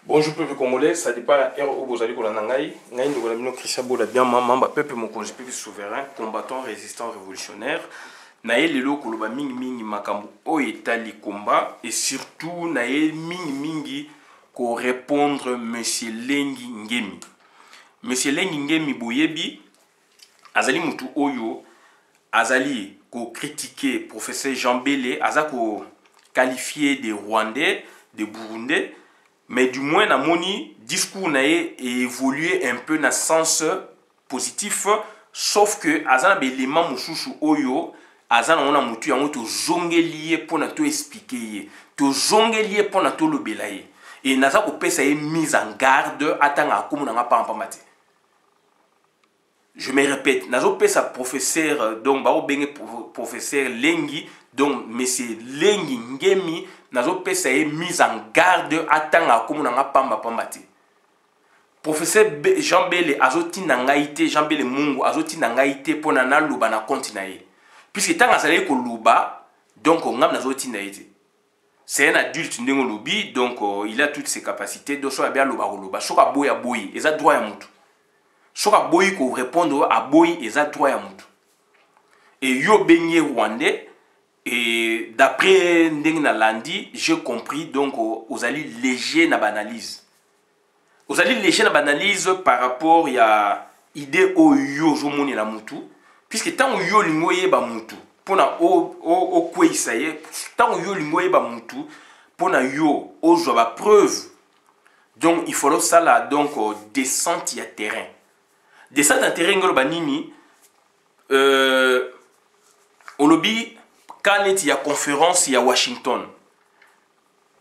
Bonjour peuple congolais, ça dépend de l'ère où vous allez pour la Nangaï. Nangaï, nous avons Christian Bola bien maman, peuple mon congé, peuple souverain, combattant, résistant, révolutionnaire. Nae lelo koloba mingi mingi makambo o etali combat et surtout nae mingi mingi ko répondre monsieur Lengi Ngemi. Monsieur Lengi Ngemi boyebi azali mutu oyo azali ko critiquer professeur Jean Bélé, aza ko qualifier de Rwandais, de Burundais. Mais du moins, na moni discours na évolué un peu dans le sens positif, sauf que azana belément mususu oyo azana ona mutu yango to zongelié pour na to expliquer to zongelié pour na to lobela ye et naza ko pesa ye mise en garde atanga akumu na pampa mate. Je me répète, nazo pesa professeur donc ba obenge professeur Lengi donc monsieur Lengi Ngemi nazo pesa ye mise en garde atanga akumu na pamba pambate. Professeur Jean Bélé azoti nangaite Jean Bélé Mungu azoti nangaite pona na luba na konti na ye. Puisque tanga sale ko luba donc ngam nazoti na yete. C'est un adulte ndengo lobi donc il a toutes ses capacités donc so bien luba ko luba soka boya boyi eza droit ya mutu. Soka boyi ko répondre à boyi eza droit ya mutu. Et yo benye Rwandais. Et d'après Ndengna Landi, j'ai compris donc aux alliés légers na banalise. Aux alliés légers na banalise par rapport à idée au yo jomoni la mutu. Puisque tant yo lingoye ba mutu, pona o kwe isaye, tant yo lingoye ba mutu, pona yo o jo ba preuve. Donc il faut ça là donc descente ya terrain. Descente à terrain ngolo banini olobi quand il y a conférence, il y a Washington.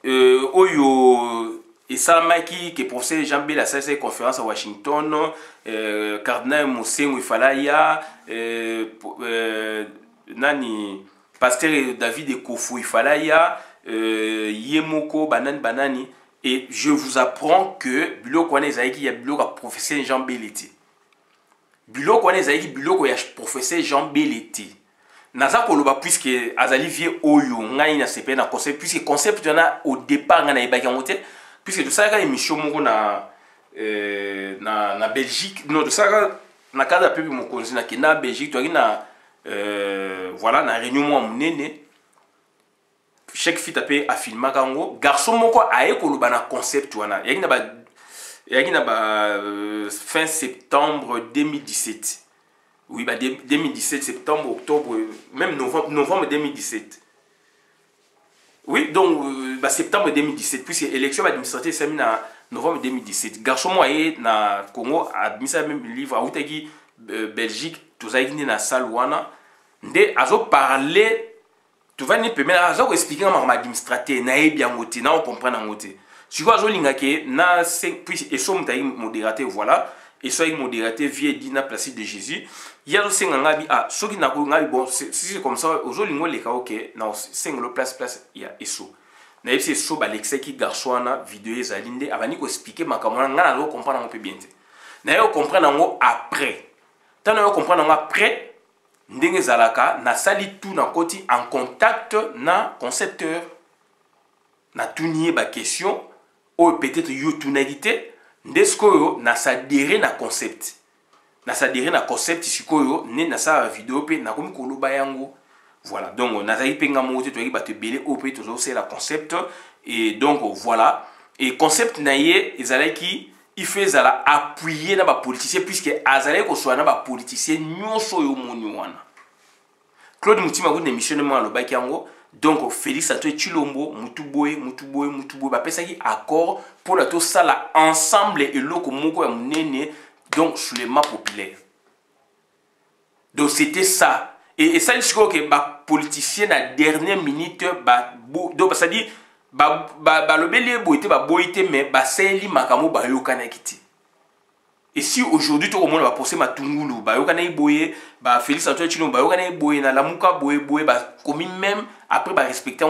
Oyo et Salamaki qui est professeur Jean Bélé a cette conférence à Washington. Cardinal Moussengo Ifalaya, nani pasteur David Ekofo Ifalaya, Yemoko Banani. Et je vous apprends que biloko wana ezaki ya biloko professeur Jean Bélé. Biloko wana ezaki biloko ya professeur Jean Bélé. Naza koloba puisque azali vie oyo ngai na CP na concept puisque concept yana au départ ngana ibaki ngote puisque tout ça ka émission moko na Belgique non tout ça na kada pepe mokonzi na kina Belgique to na voilà na réunion mo munene chaque fit tapé a filma kango garçon moko aye koloba na concept wana yaki na ba fin septembre 2017. Oui, bah 2017, septembre, octobre, même novembre 2017. Oui, donc bah, septembre 2017, puisque l'élection administrative s'est mise en novembre 2017. Garçon moi na Congo a mis ça même livre à Outagi Belgique, tout ça dans la salle ouana. Ndé azo parler, tu vas ni permettre azo expliquer comment administrateur na bien ngoté, na on comprend ngoté. Si quoi azo lingake na puis et somme taï modérateur voilà. Et soit modérateur vie dina placide de Jésus. Il y a aussi un gabi ah ceux qui n'a pas bon c'est comme ça aujourd'hui les cas ok non c'est le place il y a eso. Na c'est so ba l'excès qui garçon na vidéo ezalinde abani ko expliquer makamona ngana lo comprendre un peu bien. Na yo comprendre ngo après. Tant na yo comprendre ngo après ndenge zalaka na sali tout na koti en contact na concepteur. Na tunier ba question ou peut-être yo tunalité ndesko na s'adhérer na concept. Na s'adhérer na concept sikoyo ne na sa vidéo pe na komi koloba yango. Voilà. Donc na zayi penga moté to ba te belé op to c'est la concept et donc voilà et concept na ye ezalaki il fait zala appuyer na ba politicien puisque azalaki ko soana ba politicien nyonso yo moni wana. Claude Mutima ko démissionnement lo ba yango. Donc Félix Antoine Chilombo mutuboy ba pesa ki accord pour la tout ça là ensemble et loko moko ya munene donc sur les maps populaires. Donc c'était ça et ça il faut que ba politicien à dernière minute ba donc ça dit ba lobeli boité ba boité mais ba seli makamo ba yokana kiti. Et si aujourd'hui tout le monde va penser Matungulu, bah yokana boye, bah Félix Antoine Chilombo, bah yokana boye na lamuka boye bah comme même après bah respecter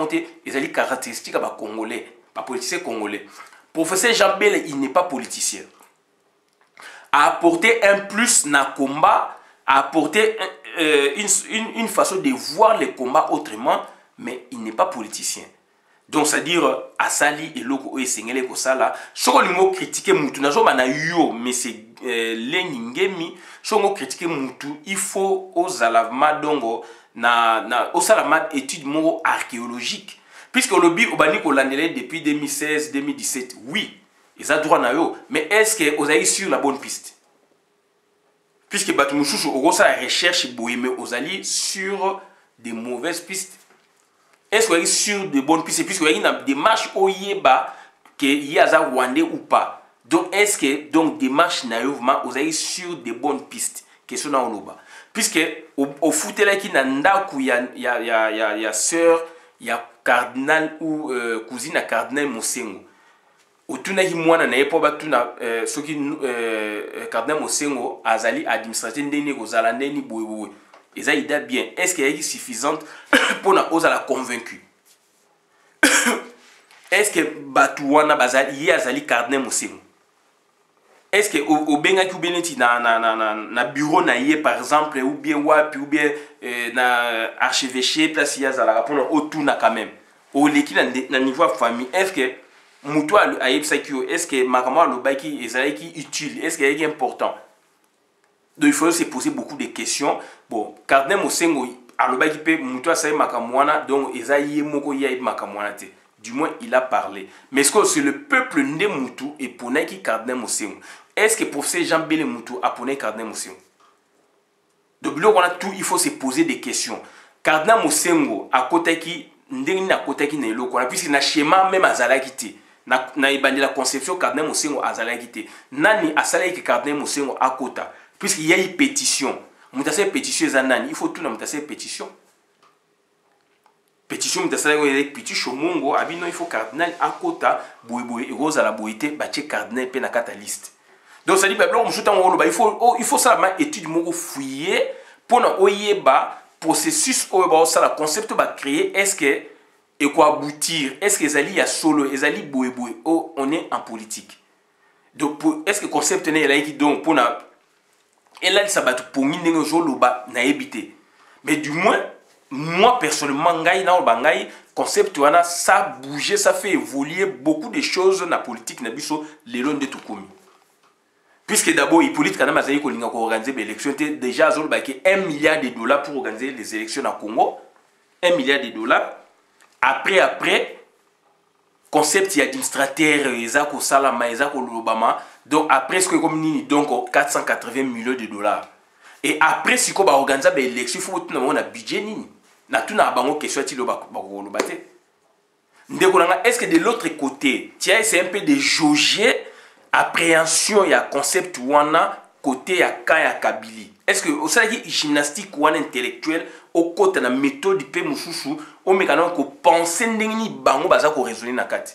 les caractéristiques bah congolais, bah politicien congolais. Professeur Jean Bélé, il n'est pas politicien. A apporté un plus na combat, a apporté une façon de voir les combats autrement, mais il n'est pas politicien. Donc c'est-à-dire asali eloko oyo esengeli kosala soko lingo critiquer mutu nazoba na yo mais c'est Lengi Ngemi soko critiquer mutu il faut ozala madongo na osala ma étude moko archéologique puisque lobby obani kolandela depuis 2016 2017 oui ils ont droit na yo mais est-ce que vous allez sur la bonne piste puisque batu mususu okosa la recherche boye mais vous allez sur des mauvaises pistes. Est-ce que vous êtes sur de bonnes pistes puisque vous avez une démarche oyeba que y a Rwandais ou pas. Donc est-ce que donc démarche naïvement vous êtes sur de bonnes pistes. Question na oloba. Puisque au foot là qui nanda ku ya sœur ya cardinal ou cousine à cardinal Mosengo. Otuna hi mwana na yepo batuna soki cardinal Mosengo azali administrateur ndeni ko zala ndeni boye. Et ça, il est bien. Est-ce qu'elle est suffisante pour nous la convaincu? Est-ce que Batouana Bazali Yazali Cardinal Moussim? Est-ce que au Benga qui ou na bureau naïe par exemple ou bien wapi ou bien na archevêché place Yazala pour au tout na quand même au l'équipe na niveau famille est-ce que Moutoua a est-ce que Makama le baki est utile? Est-ce qu'il est important? Donc il faut se poser beaucoup de questions. Bon, Cardinal Mosengo, aloba qui peut muto sa makamwana donc ezaïe moko ya makamwana te. Du moins il a parlé. Mais est-ce que c'est le peuple ndé mutu et pona qui Cardinal Mosengo? Est-ce que pour ces gens belé mutu a pona Cardinal Mosengo? Donc là on a tout, il faut se poser des questions. Cardinal Mosengo a côté qui ndé na côté qui na loko puisque na schéma même azala kité. Na ibandi la conception Cardinal Mosengo azala kité. Nani asala ki Cardinal Mosengo a kota. Puisqu'il y a une pétition, il faut tout dans une pétition. Pétition, il faut cardinal à kota, et rose à la boïté, bâtir cardinal pe na kata liste. Donc ça dit, il faut ça ma étude moko fouiller pour na oyeba processus oyeba ça la concept va créer est-ce que et quoi aboutir est-ce que ezali ya solo ezali boye on est en politique. Donc est-ce que concept n'est là qui donc pour na et là, ça va pour mais du moins, moi personnellement, concept ça bouge, ça fait évoluer beaucoup de choses dans la politique, les lois de tout commis. Puisque d'abord, il politique quand même organiser des élections, déjà 1 milliard de dollars pour organiser les élections au Congo, 1 milliard de dollars. Après, concept administrateur, Isaac Salama, Isaac Obama. Donc après ce que comme donc 480 millions de dollars. Et après si on va organiser des élections, il faut que on a budget nini. Na tout na bango question ti lo ba ko lo baté. Est-ce que de l'autre côté, c'est un peu de jauger appréhension ya concept wana côté ya Kaya Kabili. Est-ce que au sein de gymnastique wana intellectuelle au côté na méthode pe mususu o mekana ko penser ndengini bango baza ko raisonner na kati.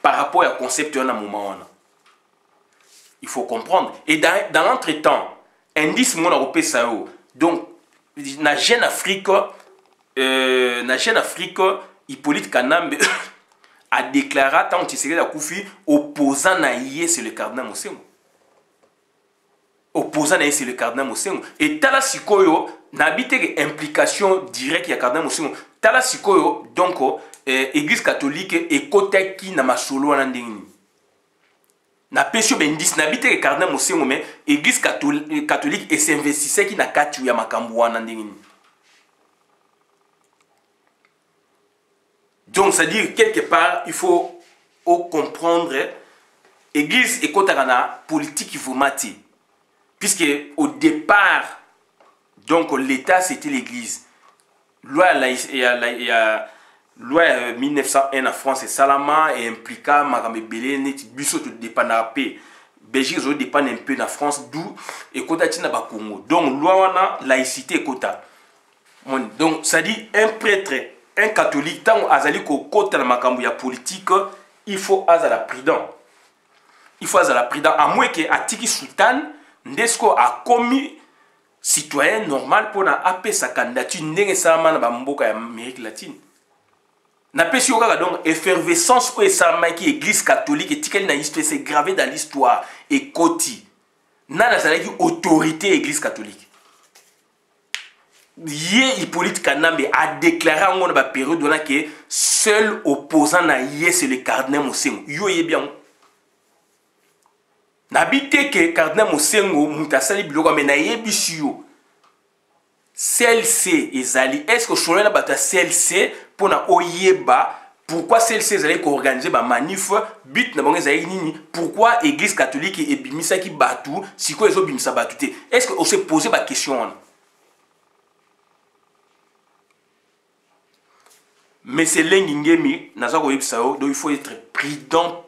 Par rapport à concept wana moment wana. Il faut comprendre. Et dans l'entretemps, indice mon européen ça donc na Jeune Afrique, Hippolyte Kanambe a déclaré tant Tshisekedi Koufi opposant na yé c'est le cardinal Mosengo. Opposant na yé c'est le cardinal Mosengo. Et tala sikoyo n'habite implication directe ya cardinal Mosengo. Tala sikoyo donc église catholique et côté qui na masolo na ndengini. Na pesio bendis n'habite que cardinal Mosengo mais église catholique et s'investissait qui na katu ya makambo wana ndengini. Donc c'est-à-dire quelque part il faut comprendre église et côté na politique il faut mater. Puisque au départ donc l'état c'était l'église. Loi loi 1901 en France et Salama et impliqua Maramé Belé net biso to dépend à paix. Belgique zo dépend un peu de la France d'où et kota tina ba Congo. Donc loi wana laïcité kota. Donc ça dit un prêtre, un catholique tant azali ko kota na makambo ya politique, il faut azala prudent. Il faut azala prudent à moins que atiki sultan ndesko a commis citoyen normal pour na apé sa candidature ndenge salama na ba mboka ya Amérique latine. Na pesi yoka donc effervescence ou esalama qui église catholique et tikeli na histoire c'est gravé dans l'histoire et koti na nazalaki autorité église catholique Yé Hippolyte Kanambe a déclaré en une période où que seul opposant na yé c'est le cardinal Mosengo. Yo yé bien. N'habite que cardinal Mosengo mutasali biloko mais na yé bisio. Celle-ci ezali. Est-ce que je na bata celle-ci pour na oyeba pourquoi celle-ci ezali ko organiser ba manif but na bango ezali nini pourquoi église catholique et bimisa ki batu siko ezo bimisa batu te. Est-ce que on s'est posé ba question? Mais c'est l'engingemi, donc il faut être prudent.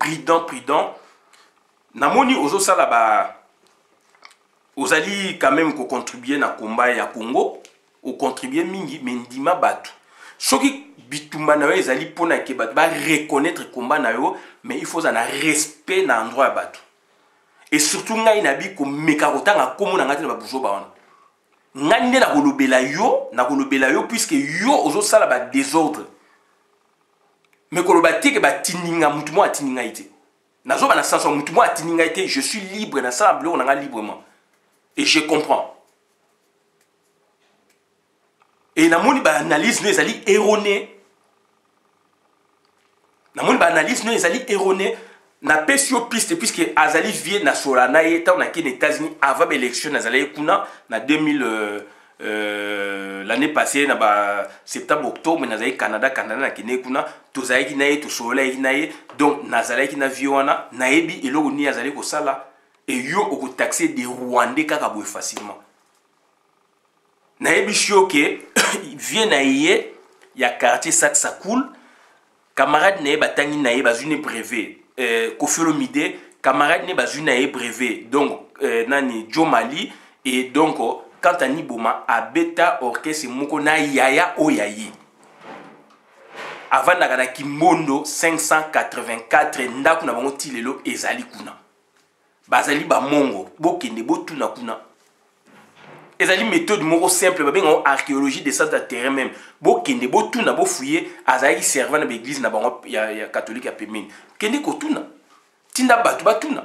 Namoni ozo sala ba ozali quand même ko contribuer na combat ya Congo, o contribuer mingi mais ndima batu. Soki bitumba na yo ezali pona ke batu ba reconnaître combat na yo, mais il faut un respect na endroit ya batu. Et surtout ngai na bi ko mekarota nga komo na ngati na babujo ba wana. Ngande na kolobela yo puisque yo ozo sala ba désordre. Mais quand on que batininga mutumo atininga ite. Nazo ba na sanso mutumo atininga ite, je suis libre na ça bleu on a librement. Et je comprends. Et na moni ba analyse no ezali erronée. Na moni ba analyse no ezali erronée. Na pesio piste puisque azali vie na solana eta on a qui aux États-Unis avant l'élection nazali kuna na 2000 l'année passée na ba septembre octobre nazali Canada na kine kuna tozali na ye to sola na ye donc nazali na viona na ebi eloko ni azali ko sala et yo oko taxer des Rwandais kaka boy facilement na ebi choqué vient na ye ya quartier ça cool camarade na ye batangi na ye bazune brevet Kofilo Mide camarade na bazune na ye brevet donc nani Joe Mali et donc quand Ani Boma a beta orchestre moko na yaya oyayi. Avant na Kimondo 584 ndaku na bango tilelo ezali kuna. Bazali ba mongo bokende botuna kuna. Ezali méthode moko simple ba bengo archéologie des centres de terrain même. Bokende botuna bo fouiller azali servant na l'église na bango ya catholique ya pemine. Kende ko tuna. Tinda batu batuna.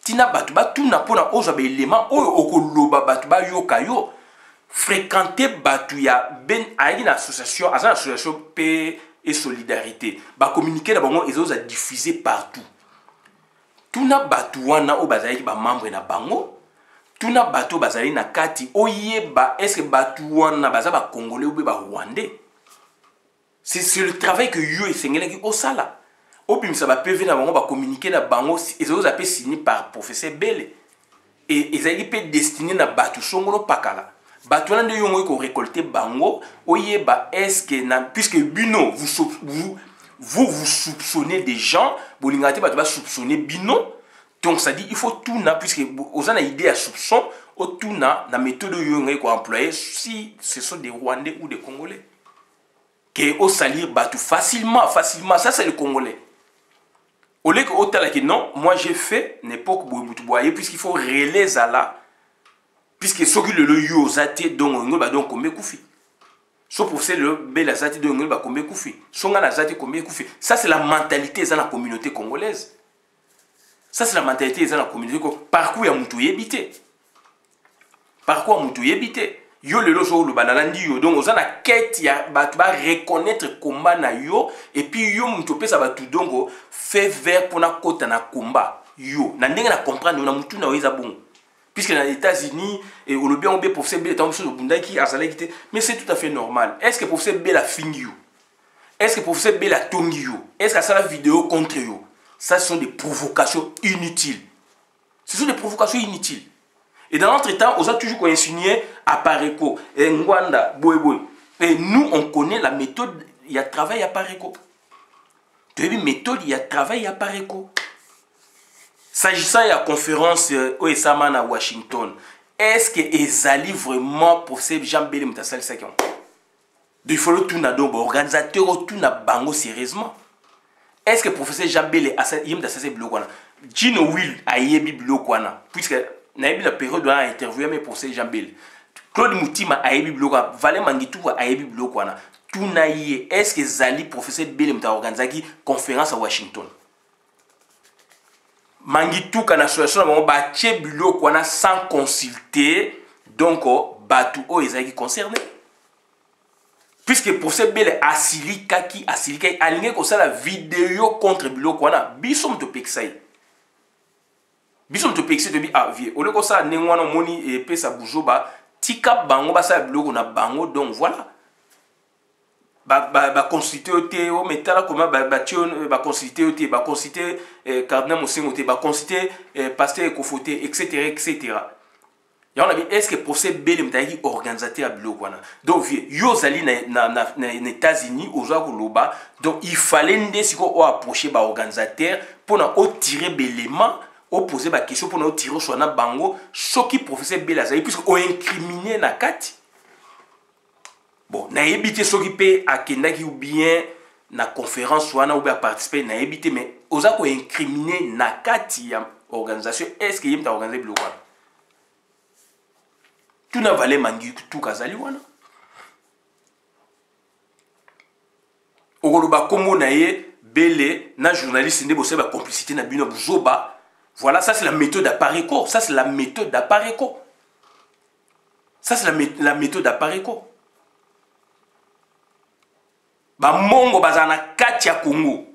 Tina batu batuna pona ozo ba élément oyo okoloba batu ba yoka yo fréquenter batu ya ben ayi na association paix et solidarité ba communiquer na bango ezo diffuser partout tuna batu wana o bazali ba membre na bango tuna batu bazali na kati oyeba est-ce que batu wana baza ba congolais ou ba rwandais c'est le travail que yo esengela ki osala. Au bim ça va PV na bango ba communiquer na bango et ça peut signé par professeur Bele et ezali peut destiné na batu songolo pakala batu na nde yongo ko récolter bango oyeba est-ce que na puisque bino vous soupçonnez des gens bolingate batu ba soupçonner bino donc ça dit il faut tout na puisque ozana idée à soupçon au tout na méthode yongo ko employer si ce sont des Rwandais ou des Congolais que au salir batu facilement ça c'est le Congolais. Au lieu que non, moi j'ai fait n'importe boye puisqu'il faut relayer ça là, puisque ce qui le yo zate donc on va donc combien koufi. Sauf pour c'est le bel zate donc on va combien koufi. Songa la zate combien koufi. Ça c'est la mentalité dans la communauté congolaise. Ça c'est la mentalité dans la communauté parcours ya mutu yebité. Parcours mutu yebité. Yo le loso le banalandi yo donc on a quête ya batu ba reconnaître combat na yo et puis yo mutu pesa batu donc fait vers pour na kota na combat yo na ndenge na comprendre na mutu na weza bon puisque dans les États-Unis et au bien on be professeur Bela tant sur le bundaki azala kité mais c'est tout à fait normal. Est-ce que professeur Bela fingi yo? Est-ce que professeur Bela tongi yo? Est-ce que ça la vidéo contre yo? Ça ce sont des provocations inutiles. Ce sont des provocations inutiles. Et dans notre temps, on a toujours insigné à Pareko, et Ngwanda, Boy. Et nous, on connaît la méthode, il y a travail à Pareko. Tu as vu, méthode, il y a travail à Pareko. S'agissant de la conférence OSAMAN à Washington, est-ce que Ezali vraiment pour ces gens belé Mutassal Sakion? Il faut le tout na donc organisateur tout na bango sérieusement. Est-ce que professeur Jean Belé a yem da sase blokwana? Gino Will a yebi blokwana puisque na yebi la période a interviewé mais professeur Jean Belé. Claude Moutima a yebi blokwana, Valé Mangitou a yebi blokwana. Tout na yé est-ce que Zali professeur Belé mta organisaki conférence à Washington? Mangitou kana association na bango ba tche blokwana sans consulter donc batu o ezaki concerné. Puisque procès bele asili kaki alinge ko la vidéo contre biloko wana bisom to pexai. Bisom to pexai to bi ah vie. Ole ko ça nengwana moni e pesa bujoba tika bango ba sa biloko na bango donc voilà. Ba constituer te o metala comment ba tion ba constituer te ba constituer cardinal Mosengo te ba constituer pasteur Ekofote etc etc. Est-ce que procès bel est organisateur à Bilokwana? Donc, yo zali na États-Unis, aux Loba, donc il fallait approcher les organisateurs pour tirer l'élément, poser des questions pour tirer sur la bango, ce qui professeur bel azali, puisqu'on incriminé na kati. Bon, na évité ce qui peut à Kendaki ou bien na conférence ou bien participer, na évité, mais aux incriminé na kati organisation, est-ce qu'il y a organisé Bilokwana? Tout n'a valé mangi tout kazali wana. Okoloba komo na ye bele na journaliste ne bosse ba complicité na bino buzoba. Voilà, ça c'est la méthode d'Apareco. Ça c'est la méthode d'Apareco. Ça c'est la méthode d'Apareco. Ba mongo bazana kati ya Congo.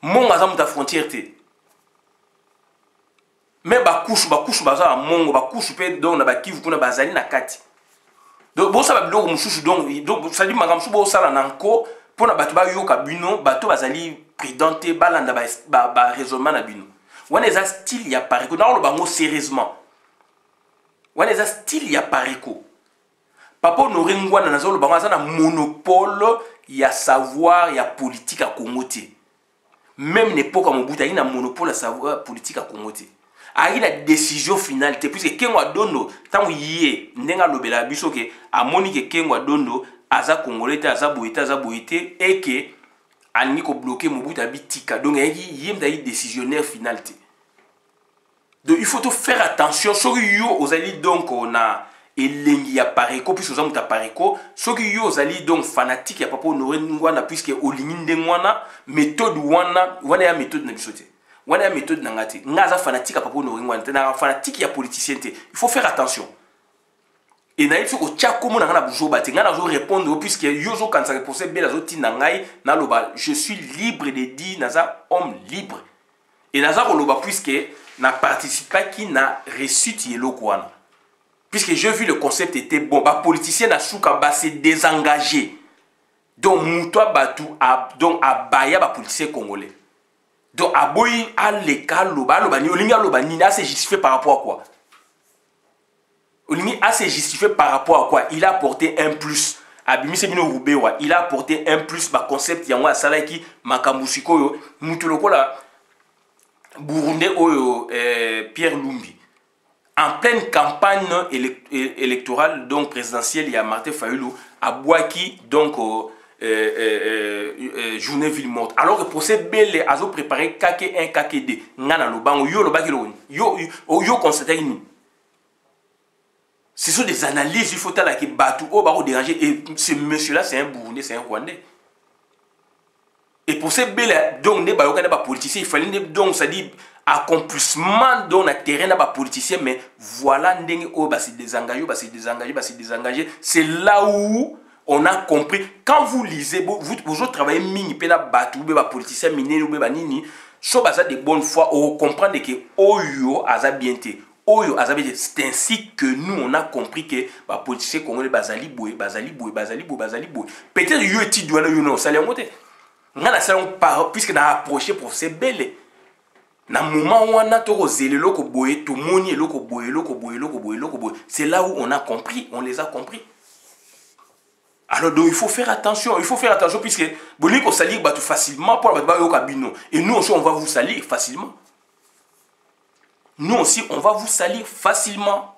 Mongo azamuta frontière te. Mais bakushu baza mongo bakushu pe donc na bakivu kuna bazali na kati. Donc bon ça va biloko mususu donc ça dit makamsu bo sala nanko pona batu ba yoka bino bato bazali prudente balanda ba raisonnement na bino. Wana eza style ya Pareco na lo bango sérieusement. Wana eza style ya Pareco. Papa Noringwana na zolo bango na monopole ya savoir ya politique à Congo te. Même n'époque à Mobutu il a monopole à savoir politique à Congo te. A la décision finale puisque Kengwa Dondo tant yé ndenga lobela biso ke a moni ke Kengwa Dondo aza congolais aza boité et que alingi ko bloquer Mobutu abitika donc yé mta décisionnaire final te. Donc il faut tout faire attention sur yo aux alliés donc on a elengi ya Pareco puisque ozamuta Pareco soki yo ozali donc fanatique ya papa Honoré Ngwana puisque olingi ndengwana méthode wana ya méthode na biso te. Wana méthode nangati ngaza fanatique à propos no ngwana na fanatique ya politicien te. Il faut faire attention. Et na ifo ko tia komo na ngana bujoba te ngana zo répondre puisque yozo quand ça répondait bela zo ti nangai na loba je suis libre de dire naza homme libre. Et naza ko loba puisque na participa qui na reçu yelo kwana. Puisque j'ai vu le concept était bon ba politicien na souka ba se désengager. Donc muto batu donc abaya ba politicien congolais. Donc, aboyi à l'école, olinga lobani assez justifié par rapport à quoi? Olingi assez justifié par rapport à quoi? Il a apporté un plus. Abimi Sebino Rubewa, il a apporté un plus par concept yangwa salaki makambushiko yo mutuloko la Burundais oyo Pierre Lumbi. En pleine campagne électorale donc présidentielle, il y a Martin Fayulu à Boaki donc journée ville morte. Alors que pour ces belles azo préparé KK1 KK2 ngana lobango yo lobaki lo yo constater ni. Ce sont des analyses, il faut tala ki batu o baro déranger et ce monsieur là c'est un Burundais, c'est un Rwandais. Et pour ces belles donc ne ba yoka ba politicien, il fallait donc ça dit accomplissement dans le terrain na ba politicien mais voilà ndenge o ba se désengager, c'est là où on a compris, quand vous lisez, vous travaillez mini, pena batu, ou ba politicien miné, ou ba nini, so baza de bonne foi, on comprend que oyo aza bien te, oyo aza bien te. C'est ainsi que nous on a compris que ba politicien congolais bazali boy. Peut-être yo eti douane yo non, ça les monter. Ngana salon par puisque na approché pour ces belles. Na moment où on a to zélé loko boy, to moni loko boy. C'est là où on a compris, on les a compris. Alors donc il faut faire attention puisque Boliko salir batu facilement pour la yoka bino et nous aussi on va vous salir facilement. Nous aussi on va vous salir facilement.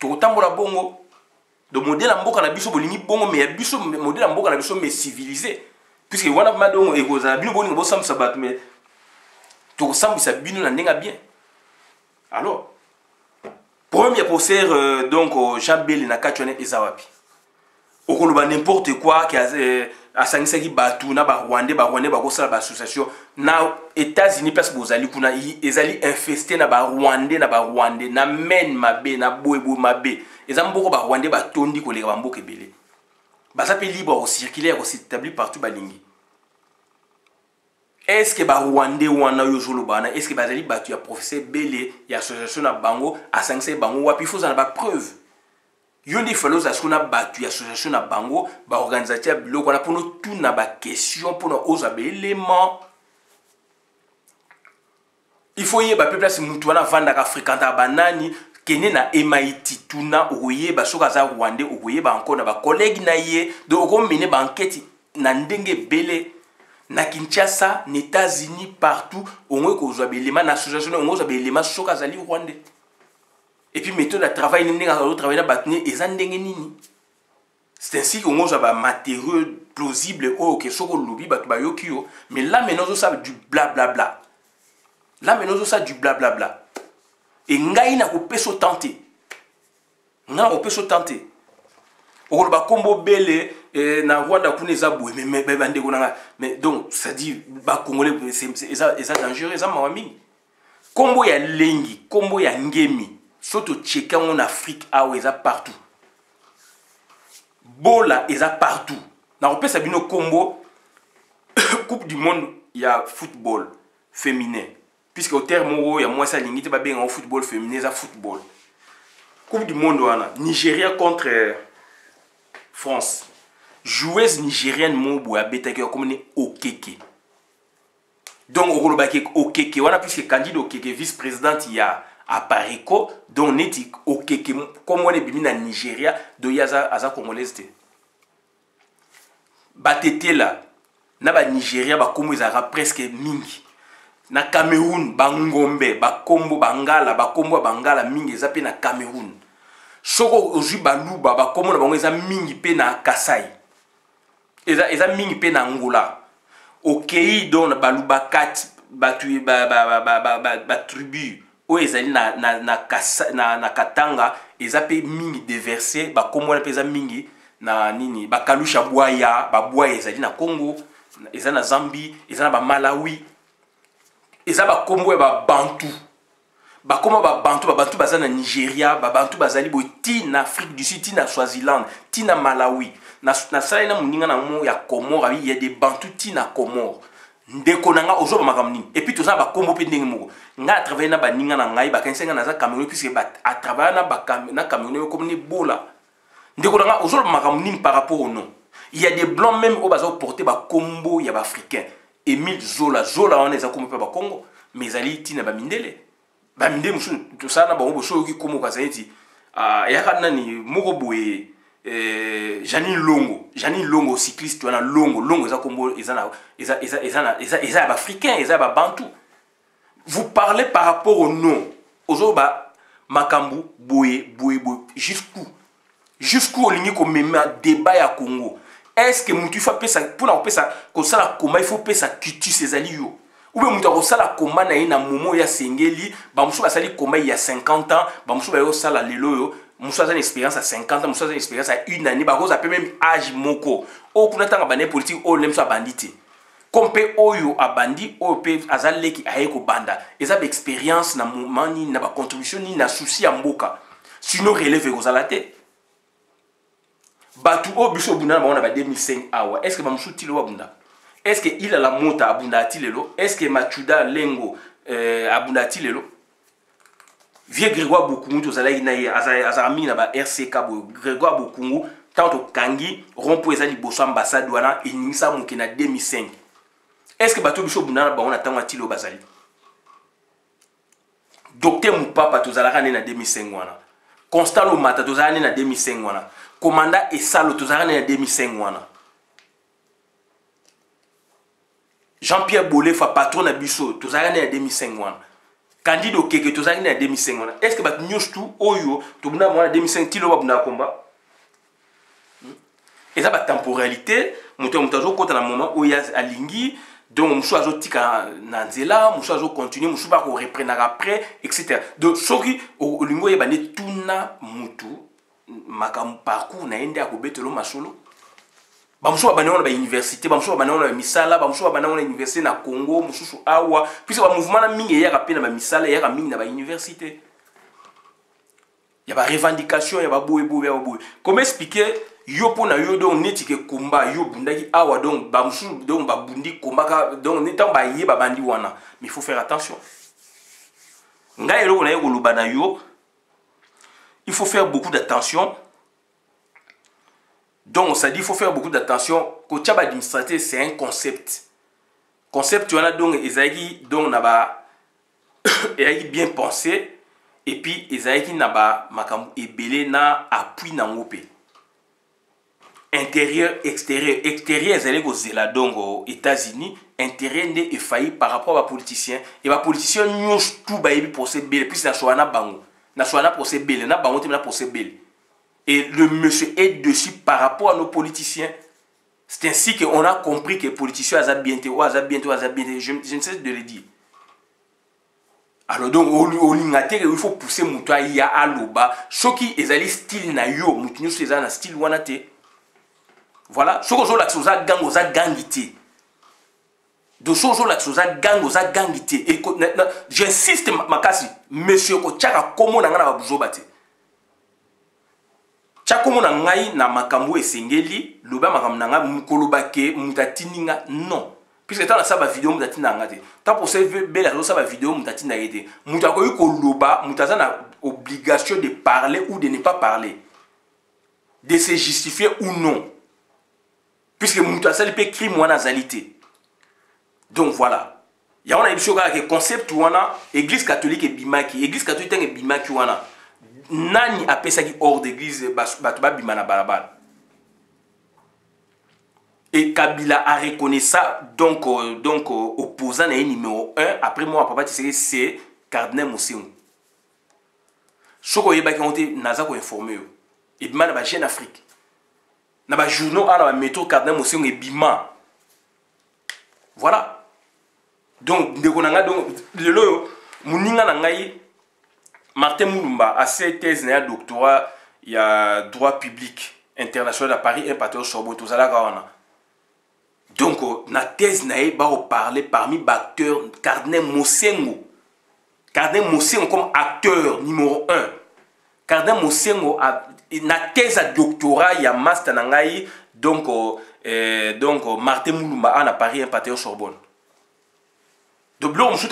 To tambola bongo de modèle mboka na biso bolingi bongo mais biso modèle mboka na biso mais civilisé puisque wana madongo e goza bino bolingo bo sam sabat mais to sambisa bino na ndenga bien. Alors premier procès donc Jean Bel na Kachone ezawapi. okoloba n'importe quoi qui asangisaki batu na ba Rwandais bakosala ba association na États-Unis place bozali kuna ezali infesté na ba Rwandais na men mabe na boyebo mabe ezamboko ba Rwandais batondi koleka bamboka ebele baza pe libre au circuler au s'établir partout balingi. Est-ce que ba Rwandais wana yo jolobana est-ce que bazali batu ya professeur belé ya association na bango asangisa bango wapi faut na ba preuve yondi falos askuna batu ya association na bango ba organisateur biloko na pono tout na ba question pono oza be élément il faut yeba pe place mutu wana vanda ka fréquenter banani kene na MIT tuna oyeba soka za Rwandais oyeba encore na ba collègue na ye donc ko mene ba enquête na ndenge belé na Kinshasa, aux États-Unis, partout, on voit qu'on a des éléments d'association, on a des éléments soka zali Rwandais. Et puis méthode de travail, c'est ainsi qu'on a des matériaux plausibles, que soko lobby, mais là maintenant on a du blablabla. Là maintenant on a du blablabla. Et ngai na ko peso tenter. Na ko peso tenter. On va combo belé na Rwanda kuneza boue mais donc ça dit ba congolais c'est dangereux ça mawami combo ya lengi combo ya ngemi soto tcheka en Afrique awa eza partout bola eza partout na repesa bino combo coupe du monde ya football féminin puisque au terme il y a moins ça limite ba benga football féminin za football coupe du monde wana Nigeria contre France. Joueuse nigérienne mobo a betaki comme Okeke. Donc Okolobaki Okeke, on a plus que candidat Okeke vice-présidente il y a à Pariko, donc neti Okeke comme on est bimi na Nigeria, do yaza aza congolaise te. Batete là, na ba Nigeria ba komo ezara presque mingi. Na Cameroun ba Ngombe, ba Kombo Bangala, ba Kombo Bangala mingi zape na Cameroun. Soko ozu baluba ba komo na bango eza mingi pe na Kasai. Eza mingi pe na Angola. Okei don baluba kat batu ba tribu o ezali na Katanga eza pe mingi déversé ba komo na pe eza mingi na nini ba kalusha boya ba boya ezali na Congo eza na Zambie eza na ba Malawi eza ba kombo ba Bantu. Bakoma ba Bantu baza na Nigeria, ba Bantu bazali bo ti na Afrique du Sud, ti na Swaziland, ti na Malawi. Na sala na muninga na mo ya Comore, il y a des Bantu ti na Comore. Ndeko nanga ozo ba makamni. Et puis to za ba kombo pe ndenge moko. Nga travailler na ba ninga na ngai ba kensenga na za Cameroun puisque ba à travailler na Cameroun comme ni bola. Ndeko nanga ozo ba makamni par rapport au nom. Il y a des blancs même au bazo porter ba kombo ya ba africain. Émile Zola on est a kombo ba Congo, mais ali ti na ba mindele. Baminde musu to sana ba ngo so ki komo kwa zaiti ya kana ni moko boye Janine Longo cycliste wana Longo eza kombo eza ba africain eza ba bantu. Vous parlez par rapport au nom ozo ba makambu boye jusqu'où olingi ko mema débat ya Congo. Est-ce que mutu fa pesa pour na pesa ko sala koma il faut pesa kitus ezali yo. Ou bien mutu ko sala koma na ina momo ya sengeli ba musu ba sali koma il y a 50 ans ba musu ba yo sala lelo yo musu a une expérience à 50 ans musu a une expérience à une année ba cause appelle même âge moko o kuna tanga ba ne politique o lem so bandité comme pe oyo abandi o pe azaleki ayeko banda eza ba expérience na mani na ba contribution ni na souci ya mboka sinon relève ko sala te batu o biso bunda ba on ba 2005 awa est-ce que ba musu tilo wa bunda. Est-ce que il a la monta abunda tilelo? Est-ce que Machuda Lengo abunda tilelo? Vieux Grégoire Bokungu to zala ina azami na ba RCK Grégoire Bokungu tant au Kangi rompo ezali boso ambassade wana inisa mukina 2005. Est-ce que bato biso bunda ba on attend tilo bazali? Docteur Mupapa to zala na 2005 wana. Constant Lomata to zala na 2005 wana. Commandant Esalo to zala na 2005 wana. Jean-Pierre Bolé fa patron na biso to zala na 2005 wana. Candidat Okeke to zala na 2005 wana. Est-ce que bat news tout oyo to bunda mwana 2005 tilo ba bunda komba? Et ça ba temporalité, mutazo kota na moment où il y a alingi donc musu azotika na nzela, musu azo continuer, musu ba ko reprendre après etc. Donc soki olingo yeba ne tuna mutu makam parcours na ende akobetelo masolo bamususu babanda na ba université bamususu babanda na misala bamususu babanda na université na Congo mususu awa puisque ba mouvement na mingi ya kapena ba misala ya mingi na ba université ya ba revendication ya ba boye comment expliquer yo pona yo donc neti ke komba yo bundaki awa donc bamususu donc babundi komba donc netan ba ye babandi wana mais il faut faire attention ngai eloko na yo koloba na yo il faut faire beaucoup d'attention. Donc, ça dit il faut faire beaucoup d'attention. Kochab administratif, c'est un concept. Concept, tu en as donc, Esaïki, donc, n'a bien pensé. Et puis, Esaïki n'a pas, makamu, ebele na appui na ngopé. Intérieur, extérieur. Extérieur, Esaïki, aux Zéla, donc, aux États-Unis. Intérieur n'est effailli par rapport à politiciens. Et les politiciens, nous, tout, bah, ils procès belle. Puis, c'est un bango. Na soana procès belle, na bango na procès belle. Et le monsieur est dessus par rapport à nos politiciens. C'est ainsi qu'on a compris que les politiciens ont bientôt, je ne sais de le dire. Alors donc, il faut pousser Moutoua ya aloba. Ce qui est allé style na yo, Moutouniou c'est un style wanate. Voilà. Ce que je veux dire, gang oza gangité. De ce jour là, oza gangité. Et j'insiste, makasi, monsieur Kochaka, comment on a besoin de chakomo na ngai na makambo esengeli loba makambo na nga mukoloba ke mutatininga non puisque tant na saba vidéo mutatina ngate tant pour ces belle ça ba vidéo mutatina yete mutako yu koloba mutaza na obligation de parler ou de ne pas parler de se justifier ou non puisque mutasa le pe crime wana zalité donc voilà ya on a ebisho ka ke concept wana église catholique et bimaki église catholique et bimaki wana nani apesa ki hors d'église batu ba bimana balabala et Kabila a reconnu ça donc opposant na numéro 1 après moi papa c'est Cardinal Mousséou soko yeba ki onte naza ko informer yo et bimana ba Jeune Afrique na ba journaux ala ba métro Cardinal Mousséou et bima voilà donc ndeko nanga donc lelo muninga na ngai Martin Moulumba a ses thèses na doctorat il y a droit public international à Paris et Patriot Sorbonne tout ça là. Donc na thèse na ba parler parmi acteurs Cardinal Mosengo. Cardinal Mosengo comme acteur numéro 1. Cardinal Mosengo na thèse à doctorat il y a master na ngai donc Martin Moulumba à Paris et Patriot Sorbonne. Donc, on se dit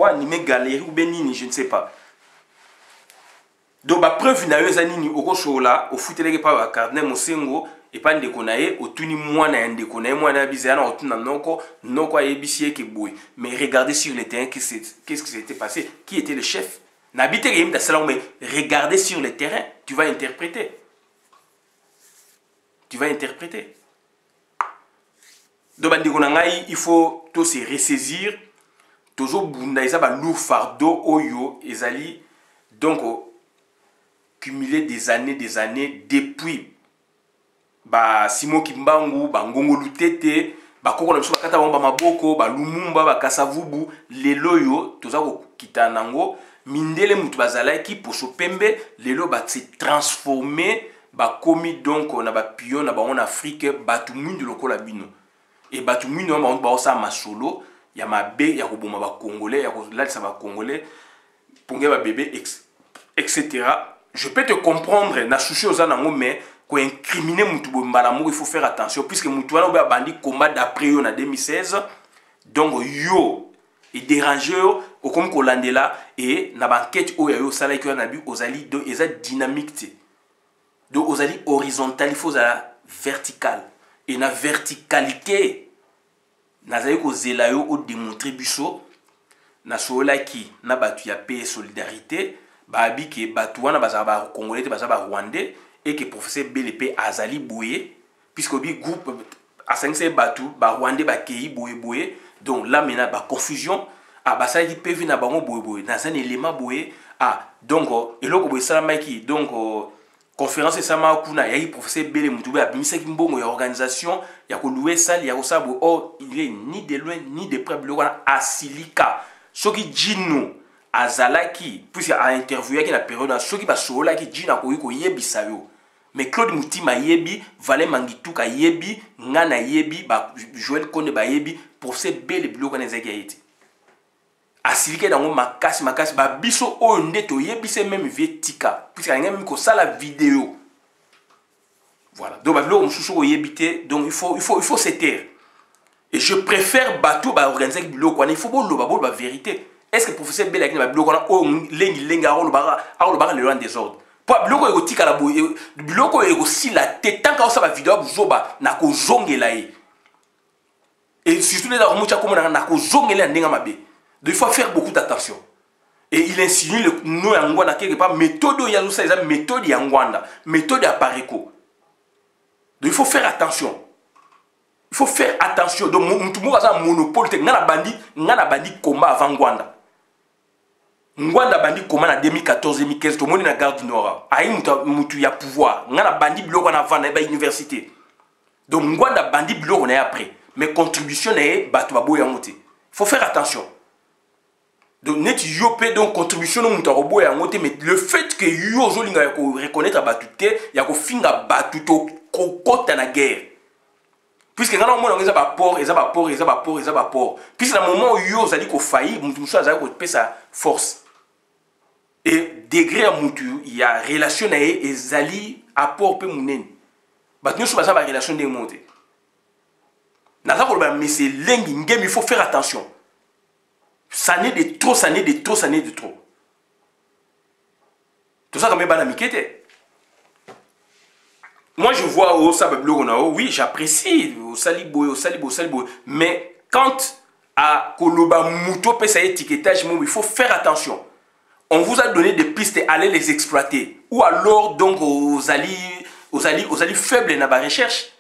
que galerie ou benini, je ne sais pas. Donc, la preuve na nini au chola au foot par Cardinal Mosengo et pas de konae au tuni moi na de konae moi na bizana au tuna noko ebisier ke boy. Mais regardez sur le terrain qu'est-ce qui s'était passé, qui était le chef. N'habite game da salon mais regardez sur le terrain, tu vas interpréter. Tu vas interpréter. Donc, il faut tout se ressaisir. Toujours, il y a un lourd fardeau. Oyo, ezali. Donc, cumuler des années depuis. Simo Kimbangu, Ngongo Lutete, Koko Namsu Bakata Wamba Maboko, Lumumba, Kasavubu, Leloyo, tout ça, Kitanango, Mindele Mutubazalaki, pour ce pembe, Lelo se transformer, commis donc, on a pion, en Afrique, Batumun de l'Oko Labino. Et Batumun, on a ça masolo, il y a ma bé, il y a un Congolais, il y a un Congolais, pour un bébé, etc. Je peux te comprendre, na souci aux anango, mais pour incriminer Moutoubou Mbalamou, il faut faire attention, puisque Moutouano a bandit combat d'après en 2016. Donc, yo, et dérangé, au comme Kolandela, et na banquette, où il y a eu salaire qui a nabi, aux alliés, donc, ils ont dynamique. Donc, aux alliés horizontales, il faut la verticale. Et la verticalité, nazali ko zela yo o démontrer biso na sola ki na batu ya paix solidarité ba bi ke batu wana baza ba congolais baza ba rwandais et que professeur BLP azali boye puisque bi groupe a 5 batu ba rwandais ba kei boye donc là maintenant ba confusion ba ça qui peut venir na bango boye dans un élément boye donc eloko boye salama ki donc conférence sama kuna ya professeur Bele Mutube a bimisa kimbongo ya organisation ya ko louer salle ya ko sabo il est ni de loin ni de près le wana asilika soki jino azalaki puisque a interviewé la période soki ba sola ki jina ko yiko yebisa yo mais Claude Mutima yebi Valé Mangituka yebi ngana yebi ba Joël Konde ba yebi pour ces belles biloko na ezaki été asilike dango makasi ba biso o ndeto yebise même vie tika puisque a même ko sala vidéo voilà donc ba biloko mususu ko yebite donc il faut se taire et je préfère bateau ba organiser biloko il faut ba vérité. Est-ce que le professeur Bella qui n'a pas le loin des ordres? Pour biloko erotika la boye, biloko aussi la tête tant que ça va vidéo buzoba na ko zongela et surtout les amucha comme na ko zongela ndenga mabe. Donc il faut faire beaucoup d'attention. Et il insinue le no yangwanda quelque part méthode ya ça eza méthode yangwanda, méthode ya pareko. Donc il faut faire attention. Il faut faire attention. Donc mutu mo za monopole te ngana bandi combat avant Ngwanda. Ngwanda bandi koma na 2014-2015 to moni na Gare du Nord ayi mutu ya pouvoir ngana bandi biloko na vanda ba université donc Ngwanda bandi biloko na après mais contribution na bato babo ya ngote faut faire attention donc net yopé donc contribution no mutu robo ya ngote mais le fait que yo zolinga ya ko reconnaître batu te ya ko finga batu to kokota na guerre puisque ngana mona ngeza ba port puisque na moment où yo zali ko faillir mutu muso azali ko pesa force. Et degré à mutu, il y a relation et zali apport pe munen. Bat nous sommes à relation de monter. Nada ko ba mais c'est lengi ngem il faut faire attention. Ça n'est de trop. Tout ça comme bana mikete. Moi je vois au sabablo na oui, j'apprécie au salibo, mais quand à koloba muto pe ça étiquetage, il faut faire attention. On vous a donné des pistes, allez les exploiter. Ou alors, donc, aux alliés faibles dans la recherche.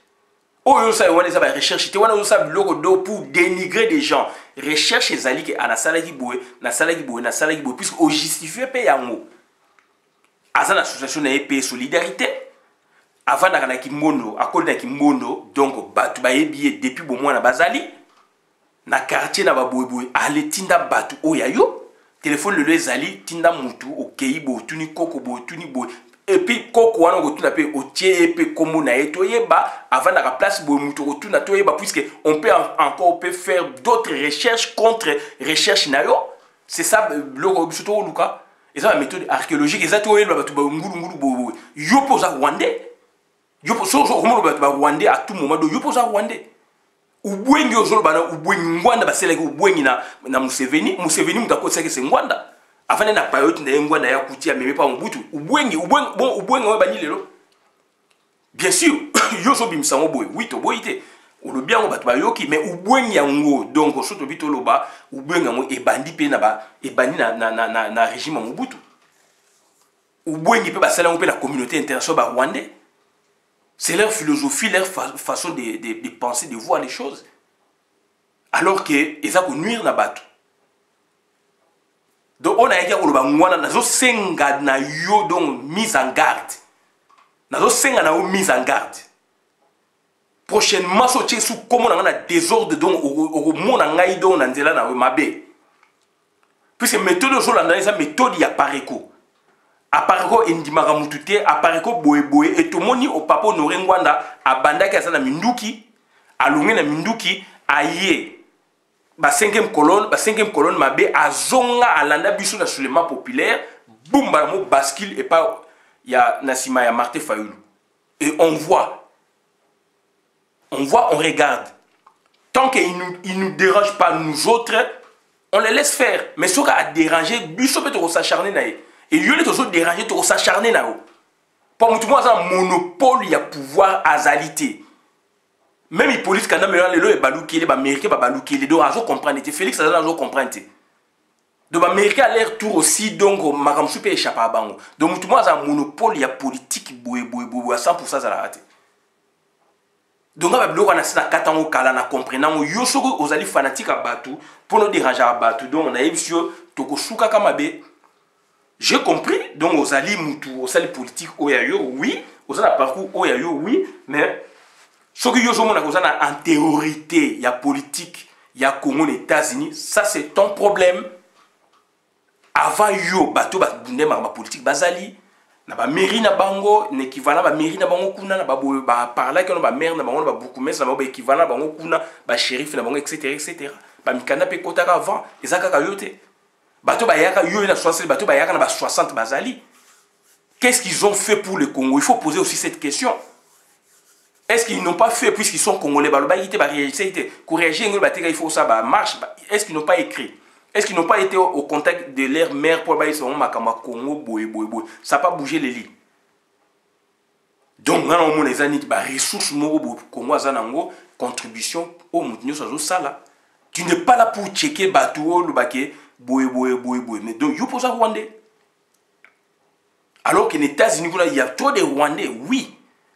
Ou alors, ça, on les a recherché. Pour dénigrer des gens. Recherche les alliés qui na salagi boué, puisque au justifié paye en haut. Azan association na paye solidarité. Avant na kimono, à cause de kimono, donc, batu ba yebiye depuis bon mois na bazali. Na quartier na ba boué, allez tinda batu oyayo. Téléphone le zali tinda mutu au keibo tuni koko bo tuni bo et puis koko wana go tuna pe o tie pe komo na eto yeba avant la place bo mutu go tuna to yeba puisque on peut faire d'autres recherches contre recherche na yo c'est ça le surtout luka et ça la méthode archéologique exactement yeba batu ba ngulu bo yo posa rwandais yo posa comment ba rwandais à tout moment do yo posa rwandais ubwengi ozolo bana ubwengi Ngwanda baseleki ubwengi na Museveni mutakosa ke Ngwanda afane na payot na Ngwanda ya kutia meme pa Mobutu ubwengi wa bani lelo bien sûr yoso bimsango boy oui to boyite olobi yango bato bayoki mais ubwengi yango donc soto bito loba ubwengi yango ebandi pe ebandi na régime Mobutu ubwengi pe basala ngo pe na communauté internationale ba rwandais. C'est leur philosophie, leur façon de penser, de voir les choses. Alors que ils ont nuire na batu. Donc on a dit que l'obangwana nazo senga na yo donc mise en garde. Nazo senga na yo mise en garde. Prochainement so tche sous comment on a désordre donc au monde ngai donc na nzela na mabe. Puisque méthode zo la na méthode ya pareko. Apareko indimaka mutute apareko boye et tout moni au papa Honoré Ngwanda abandaki asana minduki alungi na minduki aye ba 5e colonne mabe azonga alanda biso na soulèvement populaire bumba mo bascule et pas ya nasima ya Martin Fayulu et on regarde tant qu'il nous dérange pas nous autres on les laisse faire mais ce qui a dérangé biso peut s'acharner na ye. Et il y a des choses dérangées, tu s'acharner là-haut. Pour moi, c'est un monopole, il y a pouvoir azalité. Même les polices, quand même, les balouki, les américains, les balouki, les deux, ils comprennent. Félix, ils comprennent. Donc, les américains a l'air tout aussi, donc, Maram Soupe échappe à Bango. Donc, moi, c'est un monopole, il y a politique, à 100% ça la rate. Donc, on a bloqué na 4 ans au Kala, na comprenant, yo soko aux alliés fanatiques à Batu, pour nous déranger à Batu. Donc, on a eu sur Tokoshuka Kamabe. J'ai compris, donc aux alliés politiques, oui, aux alliés parcours, oui, mais ce que vous avez en théorité, il y a politique, il y a Congo, les États-Unis, ça c'est ton problème. avant yo bato babunde ma politique bazali na ba mairie na bango n'équivalent ba mairie na bango kuna na ba parla que ba maire na bango ba beaucoup mais ça ba équivalent bango kuna ba shérif na bango etc. Ba mikanda pe kota avant ezaka ka yote bato ba yaka yo na 60 bato ba yaka na ba 60 bazali. Qu'est-ce qu'ils ont fait pour le Congo? Il faut poser aussi cette question. Est-ce qu'ils n'ont pas fait puisqu'ils sont congolais il faut ça marche. Est-ce qu'ils n'ont pas écrit? Est-ce qu'ils n'ont pas été au contact de leur mère pour bailler son makama Congo boy. Ça n'a pas bougé les lits. Donc, on a des ressources Congo azanango contribution au moutinho ça ça là. Tu n'es pas là pour checker bateau le baquet boy. Mais donc, you pose à Rwandais. Alors qu'en États-Unis, il y a trop de Rwandais, oui.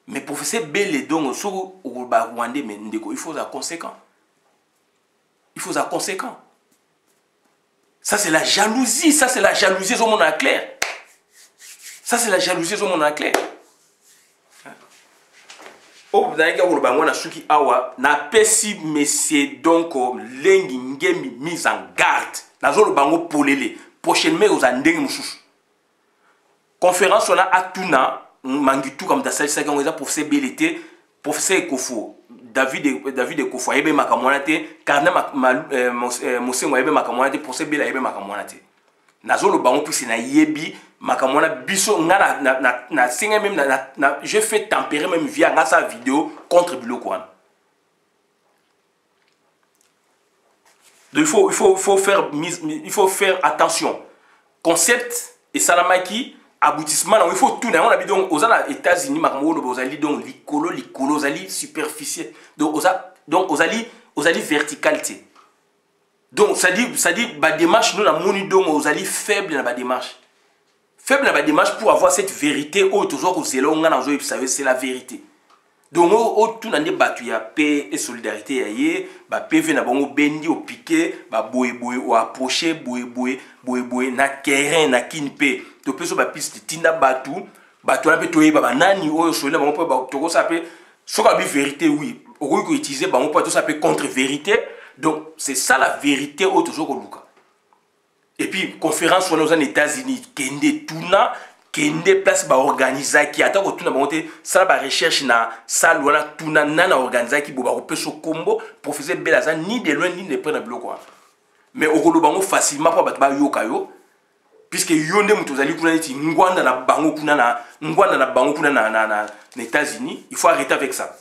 Mais professeur Bélé, donc, sur le Rwandais, mais il faut être conséquent. Il faut être conséquent. Ça, c'est la jalousie. Ça, c'est la jalousie au monde clair. Ça, c'est la jalousie au monde clair. Oh, vous avez dit que na pesi monsieur donc lengi ngemi mise en garde. Na zolo bango polele. Prochainement, vous avez ndenge mususu. Conférence on a atuna mangitu comme dasali ça quand professeur Belité professeur Ekofo David Ekofo ebe makamwana te karna mosengo ebe makamwana te professeur Bela ebe makamwana te nazolo bango puis na yebi makamwana biso nga na singa même na je fais tempérer même via nga sa vidéo contre biloko wana. Donc il faut faire attention concept et salamaki aboutissement il faut tout on a donc aux États-Unis aux alliés donc licolo aux alliés superficiels donc aux alliés verticalité donc ça dit bah démarche nous la moni donc aux alliés faibles dans la démarche pour avoir cette vérité au toujours aux élons vous savez c'est la vérité donc au tout dans des battu ya paix et solidarité yé ba PV na bango bendi au piqué ba boy au approcher boy na terrain na kinpe to peso ba piste tinda batu na pe toyeba ba nani oyo solela bango ba toko ça peut soka bi vérité oui au ko utiliser bango pour tout ça peut contre vérité donc c'est ça la vérité au toujours ko luka et puis conférence aux États-Unis kende tuna kende place ba organiser qui attend ko tuna bango te ça ba recherche na salle wala tuna nana organiser qui bo ba ko peso combo professeur Belaza ni de loin ni de près na bloc mais au ko bango facilement pour ba yoka yo puisque yonde mutozali kuna neti ngwanda na bango kuna na États-Unis, il faut arrêter avec ça.